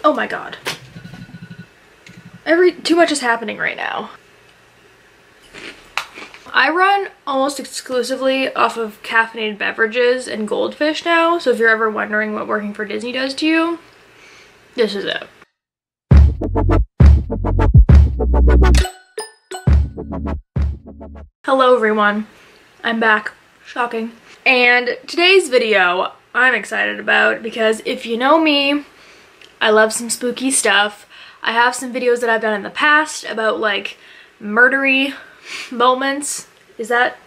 Oh my god. Too much is happening right now. I run almost exclusively off of caffeinated beverages and Goldfish now, so if you're ever wondering what working for Disney does to you, this is it. Hello everyone, I'm back. Shocking. And today's video I'm excited about because if you know me, I love some spooky stuff. I have some videos that I've done in the past about like murdery moments. Is that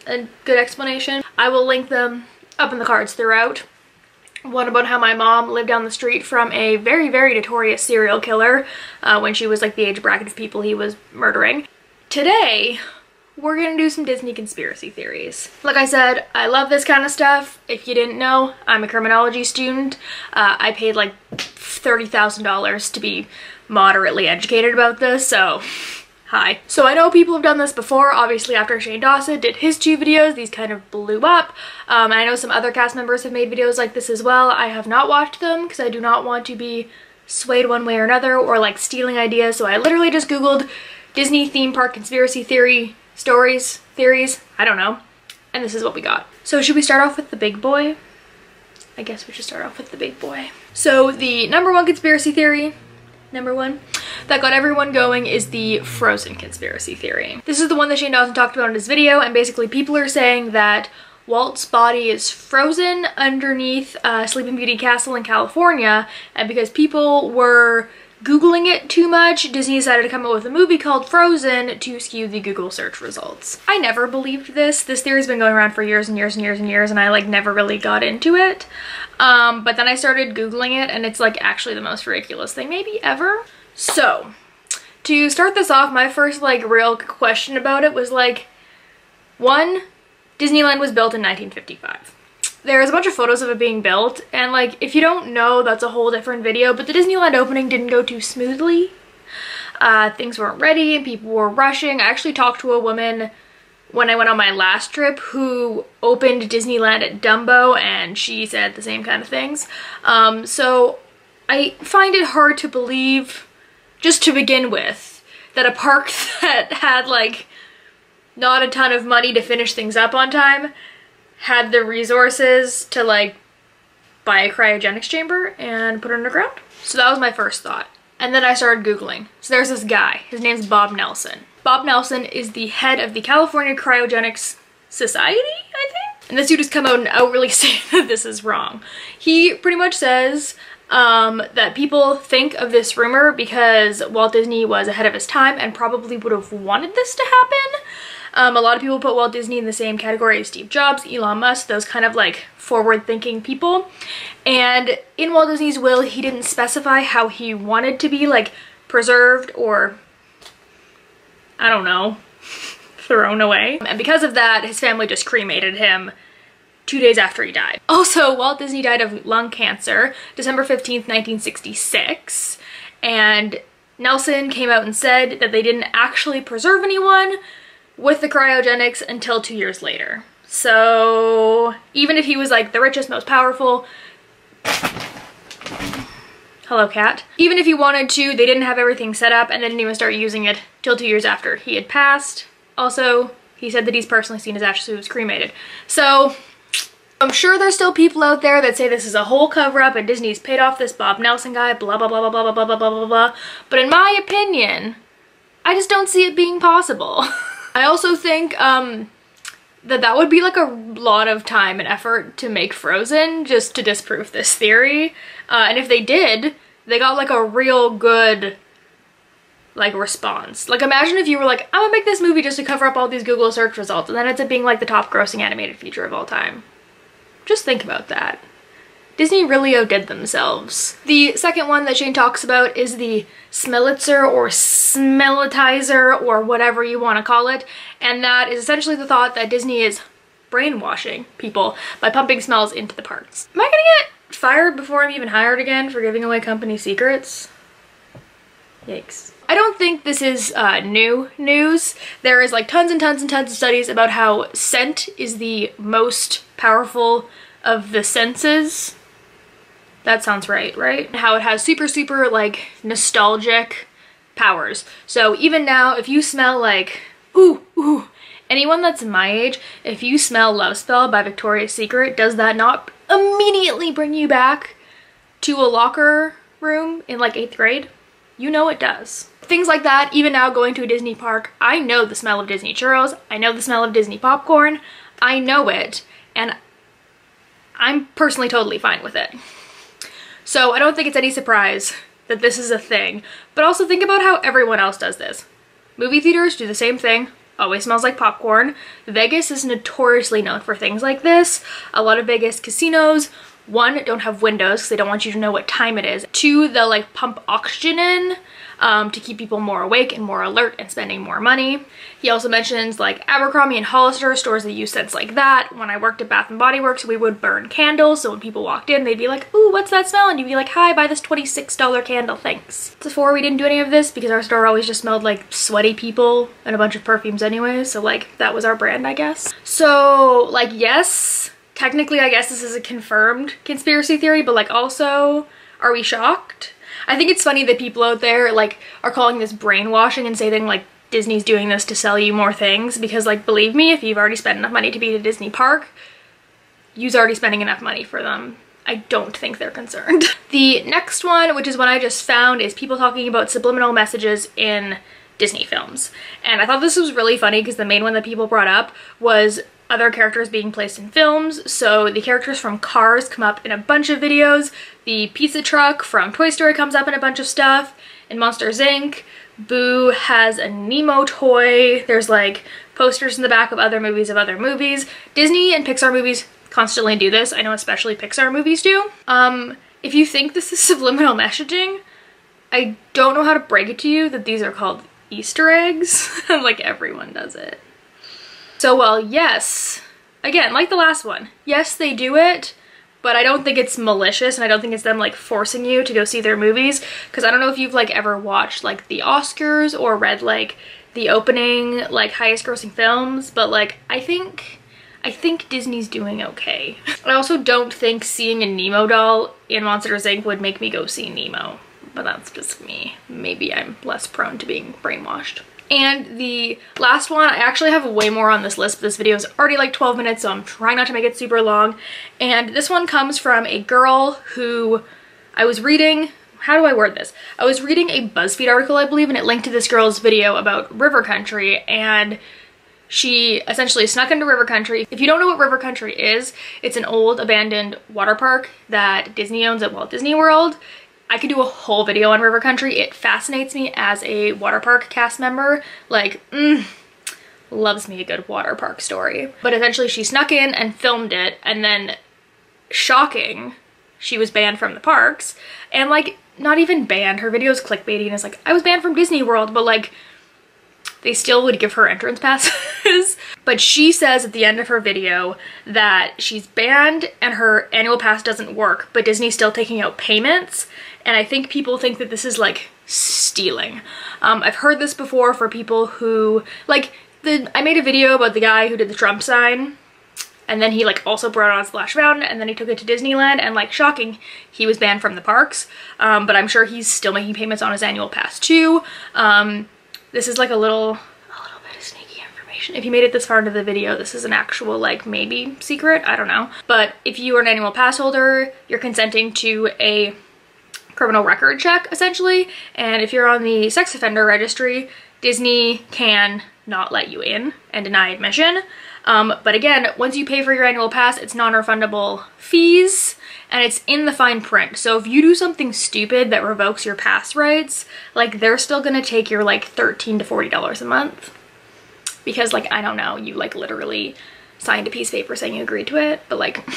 a good explanation? I will link them up in the cards throughout. One about how my mom lived down the street from a very, very notorious serial killer when she was like the age bracket of people he was murdering. Today, we're gonna do some Disney conspiracy theories. Like I said, I love this kind of stuff. If you didn't know, I'm a criminology student. I paid like $30,000 to be moderately educated about this, so hi. So I know people have done this before. Obviously after Shane Dawson did his 2 videos, these kind of blew up. And I know some other cast members have made videos like this as well. I have not watched them because I do not want to be swayed one way or another or like stealing ideas. So I literally just Googled Disney theme park conspiracy theories, I don't know. And this is what we got. So should we start off with the big boy? I guess we should start off with the big boy. So the #1 conspiracy theory, that got everyone going is the Frozen conspiracy theory. This is the one that Shane Dawson talked about in his video, and basically people are saying that Walt's body is frozen underneath Sleeping Beauty Castle in California, and because people were Googling it too much, Disney decided to come up with a movie called Frozen to skew the Google search results. I never believed this. This theory's been going around for years and years and years and years, and I like never really got into it. But then I started Googling it, and it's like actually the most ridiculous thing maybe ever. So, to start this off, my first like real question about it was like, 1, Disneyland was built in 1955. There's a bunch of photos of it being built, and like, if you don't know, that's a whole different video, but the Disneyland opening didn't go too smoothly. Things weren't ready and people were rushing. I actually talked to a woman when I went on my last trip who opened Disneyland at Dumbo, and she said the same kind of things. So I find it hard to believe, just to begin with, that a park that had like not a ton of money to finish things up on time had the resources to like buy a cryogenics chamber and put it underground. So that was my first thought. And then I started Googling. So there's this guy, his name's Bob Nelson. Bob Nelson is the head of the California Cryogenics Society, I think? And this dude has come out and outwardly saying that this is wrong. He pretty much says that people think of this rumor because Walt Disney was ahead of his time and probably would have wanted this to happen. A lot of people put Walt Disney in the same category as Steve Jobs, Elon Musk, those kind of like forward-thinking people. And in Walt Disney's will, he didn't specify how he wanted to be like preserved or, I don't know, thrown away. And because of that, his family just cremated him 2 days after he died. Also, Walt Disney died of lung cancer, December 15th, 1966. And Nelson came out and said that they didn't actually preserve anyone with the cryogenics until 2 years later. So even if he was like the richest, most powerful, hello cat, even if he wanted to, they didn't have everything set up and they didn't even start using it till 2 years after he had passed. Also, he said that he's personally seen his ashes who was cremated. So I'm sure there's still people out there that say this is a whole cover-up and Disney's paid off this Bob Nelson guy, blah blah blah blah blah blah blah blah blah blah. But in my opinion, I just don't see it being possible. I also think that would be like a lot of time and effort to make Frozen just to disprove this theory. And if they did, they got like a real good like response. Like imagine if you were like, I'm gonna make this movie just to cover up all these Google search results, and then ends up being like the top grossing animated feature of all time. Just think about that. Disney really outdid themselves. The second one that Shane talks about is the smellitzer or smellitizer or whatever you want to call it, and that is essentially the thought that Disney is brainwashing people by pumping smells into the parks. Am I gonna get fired before I'm even hired again for giving away company secrets? Yikes. I don't think this is new news. There is like tons and tons and tons of studies about how scent is the most powerful of the senses. That sounds right, right? How it has super like nostalgic powers. So even now, if you smell like, ooh, anyone that's my age, if you smell Love Spell by Victoria's Secret, does that not immediately bring you back to a locker room in like 8th grade? You know it does. Things like that, even now going to a Disney park, I know the smell of Disney churros, I know the smell of Disney popcorn, I know it, and I'm personally totally fine with it. So I don't think it's any surprise that this is a thing, but also think about how everyone else does this. Movie theaters do the same thing, always smells like popcorn. Vegas is notoriously known for things like this. A lot of Vegas casinos, 1, don't have windows because they don't want you to know what time it is. 2, they'll like pump oxygen in to keep people more awake and more alert and spending more money. He also mentions like Abercrombie and Hollister, stores that use scents like that. When I worked at Bath & Body Works, we would burn candles, so when people walked in, they'd be like, ooh, what's that smell? And you'd be like, hi, buy this $26 candle, thanks. Before, we didn't do any of this because our store always just smelled like sweaty people and a bunch of perfumes anyway, so like that was our brand, I guess. So like, yes, technically I guess this is a confirmed conspiracy theory, but like also, are we shocked? I think it's funny that people out there like are calling this brainwashing and saying like Disney's doing this to sell you more things, because like, believe me, if you've already spent enough money to be at a Disney park, you're already spending enough money for them. I don't think they're concerned. The next one, which is one I just found, is people talking about subliminal messages in Disney films. And I thought this was really funny because the main one that people brought up was other characters being placed in films. So the characters from Cars come up in a bunch of videos. The pizza truck from Toy Story comes up in a bunch of stuff. In Monsters Inc., Boo has a Nemo toy. There's like posters in the back of other movies. Disney and Pixar movies constantly do this. I know especially Pixar movies do. If you think this is subliminal messaging, I don't know how to break it to you that these are called Easter eggs. Like, everyone does it. So, well, yes, again, like the last one, yes, they do it, but I don't think it's malicious, and I don't think it's them like forcing you to go see their movies, because I don't know if you've like ever watched like the Oscars or read like the opening like highest grossing films, but like I think Disney's doing okay. I also don't think seeing a Nemo doll in Monsters Inc. would make me go see Nemo, but that's just me. Maybe I'm less prone to being brainwashed. And the last one, I actually have way more on this list, but this video is already like 12 minutes, so I'm trying not to make it super long. And this one comes from a girl who I was reading, how do I word this? I was reading a BuzzFeed article, I believe, and it linked to this girl's video about river country, and she essentially snuck into river country. If you don't know what river country is, it's an old abandoned water park that Disney owns at Walt Disney World. I could do a whole video on river country. It fascinates me as a water park cast member. Like, loves me a good water park story. But essentially she snuck in and filmed it, and then, shocking, she was banned from the parks. And like, not even banned, her video's clickbaity and it's like, I was banned from Disney World, but like, they still would give her entrance passes. But she says at the end of her video that she's banned and her annual pass doesn't work, but Disney's still taking out payments. And I think people think that this is like stealing. I've heard this before for people who, like, I made a video about the guy who did the Trump sign, and then he like also brought it on Splash Mountain, and then he took it to Disneyland, and like, shocking, he was banned from the parks. But I'm sure he's still making payments on his annual pass too. This is like a little bit of sneaky information. If you made it this far into the video, this is an actual like maybe secret, I don't know. But if you are an annual pass holder, you're consenting to a criminal record check essentially. And if you're on the sex offender registry, Disney can not let you in and deny admission. But again, once you pay for your annual pass, it's non-refundable fees, and it's in the fine print. So if you do something stupid that revokes your pass rights, like, they're still gonna take your like $13 to $40 a month, because like, I don't know, you like literally signed a piece of paper saying you agreed to it, but like,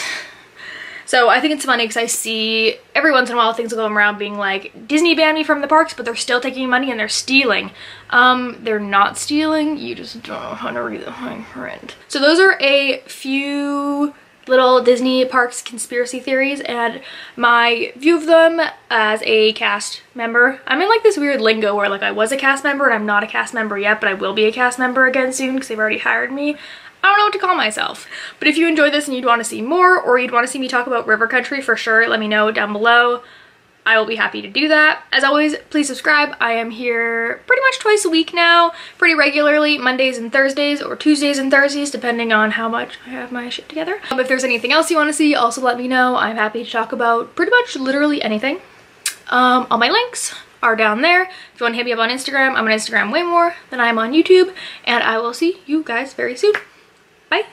so I think it's funny because I see every once in a while things will go around being like, Disney banned me from the parks, but they're still taking money and they're stealing. They're not stealing, you just don't know how to read the fine print. So those are a few little Disney parks conspiracy theories and my view of them as a cast member. I'm in like this weird lingo where like I was a cast member and I'm not a cast member yet, but I will be a cast member again soon because they've already hired me. I don't know what to call myself. But if you enjoyed this and you'd want to see more, or you'd want to see me talk about river country for sure, let me know down below. I will be happy to do that. As always, please subscribe. I am here pretty much twice a week now, pretty regularly, Mondays and Thursdays, or Tuesdays and Thursdays, depending on how much I have my shit together. If there's anything else you want to see, also let me know. I'm happy to talk about pretty much literally anything. All my links are down there. If you want to hit me up on Instagram, I'm on Instagram way more than I am on YouTube, and I will see you guys very soon. Bye.